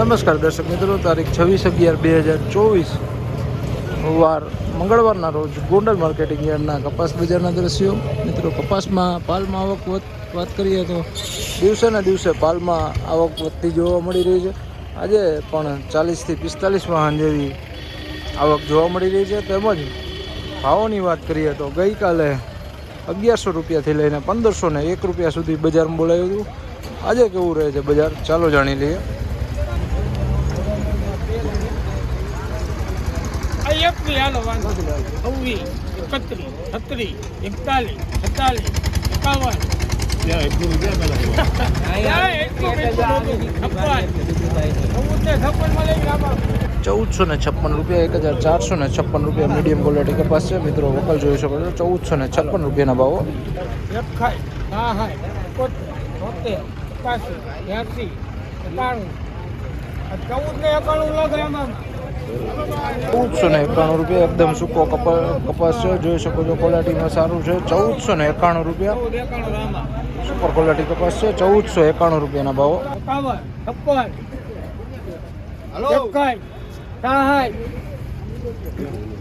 નમસ્કાર દર્શક મિત્રો, તારીખ 26/11/2024 વાર મંગળવારના રોજ ગોંડલ માર્કેટિંગ યાર્ડના કપાસ બજારના દ્રશ્યો. મિત્રો, કપાસમાં પાલમાં આવક વાત કરીએ તો દિવસેના દિવસે પાલમાં આવક વધતી જોવા મળી રહી છે. આજે પણ 40થી 45 વાહન જેવી આવક જોવા મળી રહી છે. તેમજ ભાવોની વાત કરીએ તો ગઈકાલે 1100 રૂપિયાથી લઈને 1501 રૂપિયા સુધી બજારમાં બોલાયું હતું. આજે કેવું રહે છે બજાર, ચાલો જાણી લઈએ. ₹1456, 1456 રૂપિયા મીડિયમ ક્વોલિટી કપાસ છે. મિત્રો, વકલ જોઈ શકો છો, 1456 રૂપિયાના ભાવો. 1491 રૂપિયા એકદમ સૂકો કપાસ છે. જોઈ શકો છો, ક્વોલિટીમાં સારું છે. 1491 રૂપિયા સુપર ક્વોલિટી કપાસ છે. 1491 રૂપિયાના ભાવો.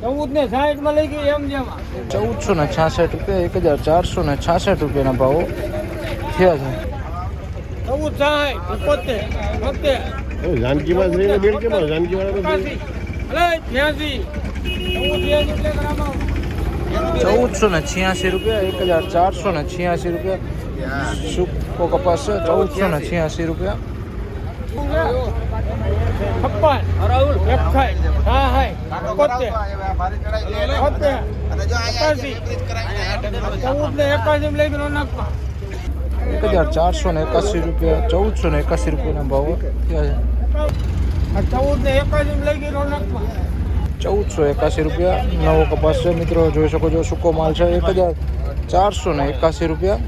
1466 રૂપિયા, 1466 રૂપિયાના ભાવો થયા છે. જાનકીમાં જઈને બેન કેમ જાનકી વાળા 1486 રૂપિયા, 1486 રૂપિયા સૂકો કપાસ છે. 1486 રૂપિયા. 1481 રૂપિયા, 1481 રૂપિયાના ભાવો થયા છે. 1481 રૂપિયા નવો કપાસ છે. મિત્રો, જોઈ શકો છો, સૂકો માલ છે. 1481 રૂપિયા.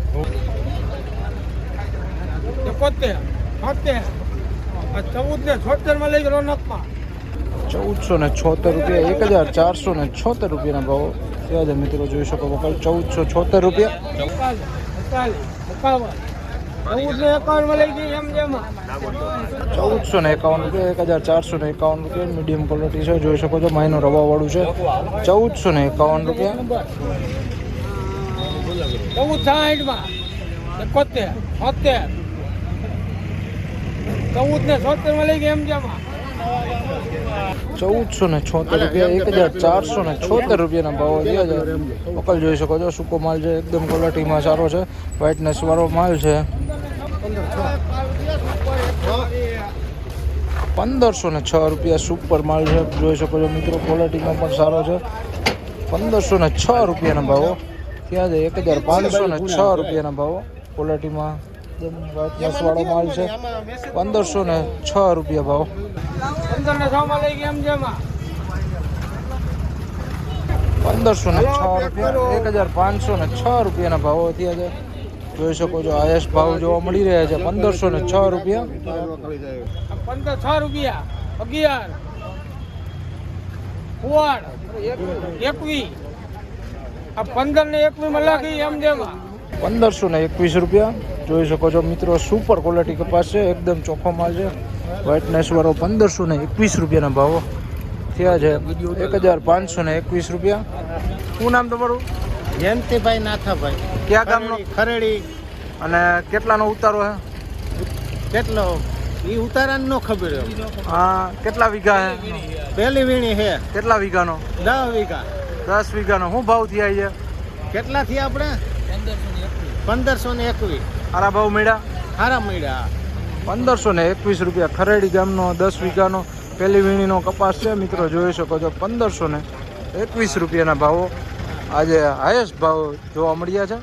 1476 રૂપિયા, 1476 રૂપિયાના ભાવો થયા છે. મિત્રો, જોઈ શકો વકલ 1476 રૂપિયા. 1451 રૂપિયા, 1451 રૂપિયા મીડિયમ ક્વોલિટી છે. જોઈ શકો છો, માયનો રવા વાળું છે. 1451 રૂપિયા. 1476 રૂપિયા, 1476 રૂપિયાના ભાવો થયા છે. વકલ જોઈ શકો છો, સૂકો માલ છે. એકદમ ક્વોલિટીમાં સારો છે. વ્હાઇટનેસ વાળો માલ છે. 1506 રૂપિયા સુપર માલ છે. જોઈ શકો છો મિત્રો, ક્વોલિટીમાં પણ સારો છે. 1506 રૂપિયાના ભાવો થયા છે. 1506 રૂપિયાના ભાવો ક્વોલિટીમાં વ્હાઇટનેસ વાળો માલ છે. 1506 રૂપિયા ભાવ. 1506 રૂપિયા, 1506 રૂપિયાના ભાવો થયા છે. જોઈ શકો છો, હાઈએસ્ટ ભાવ જોવા મળી રહ્યા છે. 1506 રૂપિયા. 1506 રૂપિયા 11 21 આ 15 ને 21 માં લાગી એમ જેમાં 1521 રૂપિયા. જોઈ શકો છો મિત્રો, સુપર ક્વોલિટી કપાસ છે. એકદમ ચોખ્ખો માલ છે. વ્હાઇટનેસ વાળો 1521 રૂપિયાના ભાવો થયા છે. 1521 રૂપિયા. શું નામ તમારું? જયંતિભાઈ નાથાભાઈ. ક્યાં ગામનો? ખરેડી. અને કેટલાનો ઉતારો છે? કેટલો એ ઉતારાને ન ખબર. હા, કેટલા વીઘા છે? પહેલી વીણી છે. કેટલા વીઘાનો? 10 વીઘા. 10 વીઘાનો. શું ભાવ થયા છે? કેટલા થયા આપણે? 1521. સારા ભાવ મળ્યા? સારા મળ્યા. 1521 રૂપિયા. ખરેડી ગામનો 10 વીઘાનો પહેલી વીણીનો કપાસ છે. મિત્રો, જોઈ શકો છો, 1521 રૂપિયાના ભાવો આજે હાઈએસ્ટ ભાવ જોવા મળ્યા છે.